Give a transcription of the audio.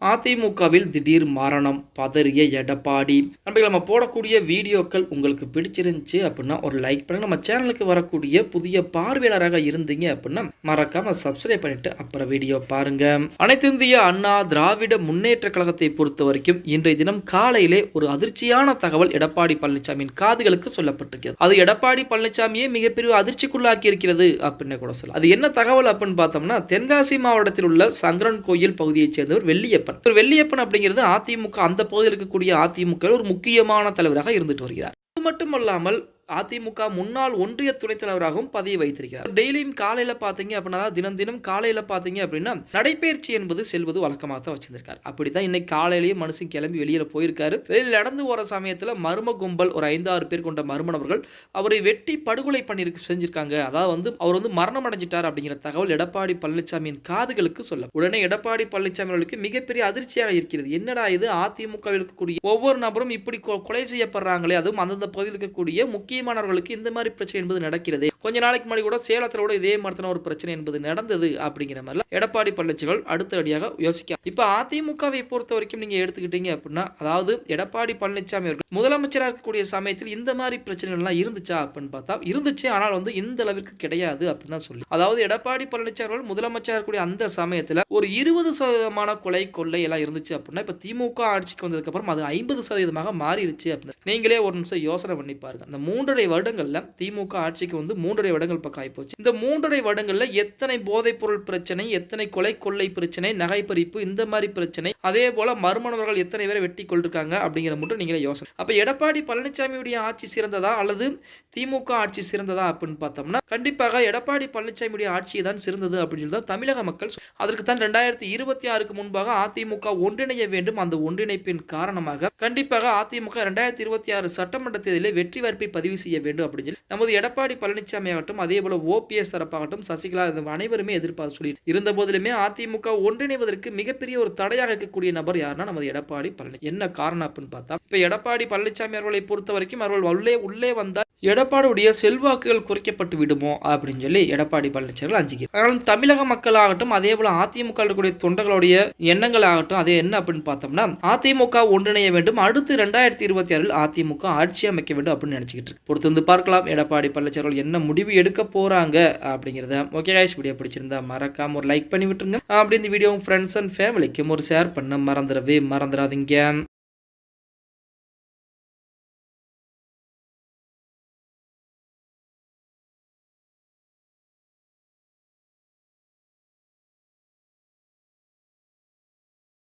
அதிமுகவில் திடீர் மரணம், பதறிய எடப்பாடி. நம்ம போடக்கூடிய வீடியோக்கள் உங்களுக்கு பிடிச்சிருந்துச்சு அப்படின்னா ஒரு லைக் பண்ணுங்க. நம்ம சேனலுக்கு வரக்கூடிய புதிய பார்வையாளராக இருந்தீங்க அப்படின்னா மறக்காம சப்ஸ்கிரைப் பண்ணிட்டு அப்புறம் வீடியோ பாருங்க. அனைத்து இந்திய அண்ணா திராவிட முன்னேற்ற கழகத்தை பொறுத்த வரைக்கும் இன்றைய தினம் காலையிலே ஒரு அதிர்ச்சியான தகவல் எடப்பாடி பழனிசாமியின் காதுகளுக்கு சொல்லப்பட்டிருக்கிறது. அது எடப்பாடி பழனிசாமியே மிகப்பெரிய அதிர்ச்சிக்குள்ளாக்கி இருக்கிறது அப்படின்னு கூட சொல்லலாம். அது என்ன தகவல் அப்படின்னு பார்த்தோம்னா, தென்காசி மாவட்டத்தில் உள்ள சங்கரன் கோயில் பகுதியைச் சேர்ந்தவர் வெள்ளியப்பன். வெள்ளியப்பன் அப்படிங்கிறது அதிமுக அந்த பகுதியில் இருக்கக்கூடிய அதிமுக ஒரு முக்கியமான தலைவராக இருந்துட்டு வருகிறார். அது மட்டுமல்லாமல் அதிமுக முன்னாள் ஒன்றிய துணைத் தலைவராகவும் பதவி வைத்திருக்கிறார். டெய்லியும் காலையில பாத்தீங்க அப்படின்னா, தினம் காலையில பாத்தீங்க அப்படின்னா நடைபயிற்சி என்பது செல்வது வழக்கமாக தான் வச்சிருக்காரு. அப்படிதான் இன்னைக்கு காலையிலேயே மனுஷன் கிளம்பி வெளியில போயிருக்காரு. வெளியில் நடந்து போற சமயத்துல மர்ம கும்பல் ஒரு 5-6 பேர் கொண்ட மர்ம நபர்கள் அவரை வெட்டி படுகொலை செஞ்சிருக்காங்க. அதாவது அவர் மரணம் அடைஞ்சிட்டார் அப்படிங்கிற தகவல் எடப்பாடி பழனிசாமியின் காதுகளுக்கு சொல்ல உடனே எடப்பாடி பழனிசாமி அவர்களுக்கு மிகப்பெரிய அதிர்ச்சியாக இருக்கிறது. என்னடா இது, அதிமுக இருக்கக்கூடிய ஒவ்வொரு நபரும் இப்படி கொலை செய்யப்படுறாங்களே, அதுவும் அந்தந்த பகுதியில் இருக்கக்கூடிய முக்கிய மாணவர்களுக்கு இந்த மாதிரி பிரச்சனை என்பது நடக்கிறது. கொஞ்ச நாளைக்கு முன்னாடி கூட சேலத்துல கூட இதே மாதிரி ஒரு பிரச்சனை என்பது நடந்தது அப்படிங்கிற மாதிரி எடப்பாடி பழனிசாமி அடுத்தடியாக யோசிக்க. இப்ப அதிமுகவை பொறுத்த வரைக்கும் நீங்க எடுத்துக்கிட்டீங்க அப்படின்னா, அதாவது எடப்பாடி பழனிசாமி அவர்கள் முதலமைச்சராக இருக்கக்கூடிய சமயத்தில் இந்த மாதிரி பிரச்சனைகள் எல்லாம் இருந்துச்சா அப்படின்னு பார்த்தா இருந்துச்சு. ஆனால் இந்த அளவிற்கு கிடையாது அப்படின்னு தான் சொல்லி, அதாவது எடப்பாடி பழனிசாமி அவர்கள் முதலமைச்சராக இருக்கக்கூடிய அந்த சமயத்துல ஒரு 20% கொலை கொள்ளை எல்லாம் இருந்துச்சு அப்படின்னா, இப்ப திமுக ஆட்சிக்கு வந்ததுக்கு அப்புறம் அது 50% மாறிடுச்சு அப்படின்னு நீங்களே ஒரு நிமிஷம் யோசனை பண்ணி பாருங்க. அந்த 3.5 வருடங்கள்ல திமுக ஆட்சிக்கு 3.5 வருடங்கள் பக்கம் ஆயிப்போச்சு. இந்த 3.5 வருடங்கள்ல எத்தனை போதைப் பொருள் பிரச்சனை, எத்தனை கொலை கொள்ளை பிரச்சனை, நகை பறிப்பு, இந்த மாதிரி பிரச்சனை, அதே போல மர்மணவர்கள் எத்தனை பேரை வெட்டி கொண்டிருக்காங்க அப்படிங்கிற மட்டும் நீங்களே யோசனை. அப்ப எடப்பாடி பழனிசாமியுடைய ஆட்சி சிறந்ததா அல்லது திமுக ஆட்சி சிறந்ததா அப்படின்னு பார்த்தோம்னா, கண்டிப்பாக எடப்பாடி பழனிசாமியுடைய ஆட்சி தான் சிறந்தது அப்படின்னு தான் தமிழக மக்கள். அதற்கு தான் 2026க்கு முன்பாக அதிமுக ஒன்றிணைய வேண்டும். அந்த ஒன்றிணைப்பின் காரணமாக கண்டிப்பாக அதிமுக 2026 சட்டமன்ற தேர்தலில் வெற்றி வாய்ப்பை பதிவு செய்ய வேண்டும் அப்படின்னு சொல்லி நமது எடப்பாடி பழனிசாமி ஆகட்டும், அதே போல ஓபிஎஸ் தரப்பாகட்டும், சசிகலா அனைவருமே எதிர்பார்த்து சொல்லி இருந்த போதிலுமே அதிமுக ஒன்றிணைவதற்கு மிகப்பெரிய ஒரு தடையாக இருக்கக்கூடிய நபர் யாருன்னா நமது எடப்பாடி பழனிசாமி. என்ன காரணம் அப்படின்னு பார்த்தா, இப்ப எடப்பாடி பழனிசாமி அவர்களை பொறுத்த வரைக்கும் அவர்கள் உள்ளே வந்தால் எடப்பாடியுடைய செல்வாக்குகள் குறைக்கப்பட்டு விடுமோ அப்படின்னு சொல்லி எடப்பாடி பழனிசாமி அஞ்சுகிறார். அதனால தமிழக மக்களாகட்டும், அதே போல அதிமுக இருக்கக்கூடிய தொண்டர்களுடைய எண்ணங்கள் ஆகட்டும், அதே என்ன அப்படின்னு பார்த்தோம்னா, அதிமுக ஒன்றிணைய வேண்டும், அடுத்து 2026 அதிமுக ஆட்சி அமைக்க வேண்டும் அப்படின்னு நினைச்சுக்கிட்டு இருக்கு. பொறுத்து பார்க்கலாம் எடப்பாடி பழனிசாமி என்ன முடிவு எடுக்க போறாங்க அப்படிங்கிறத. ஓகே गाइस, வீடியோ பிடிச்சிருந்தா மறக்காம ஒரு லைக் பண்ணி விட்டுருங்க. அப்படி இந்த வீடியோ ஃப்ரெண்ட்ஸ் அண்ட் ஃபேமிலிக்கும் ஒரு ஷேர் பண்ண மறந்துடாதீங்க.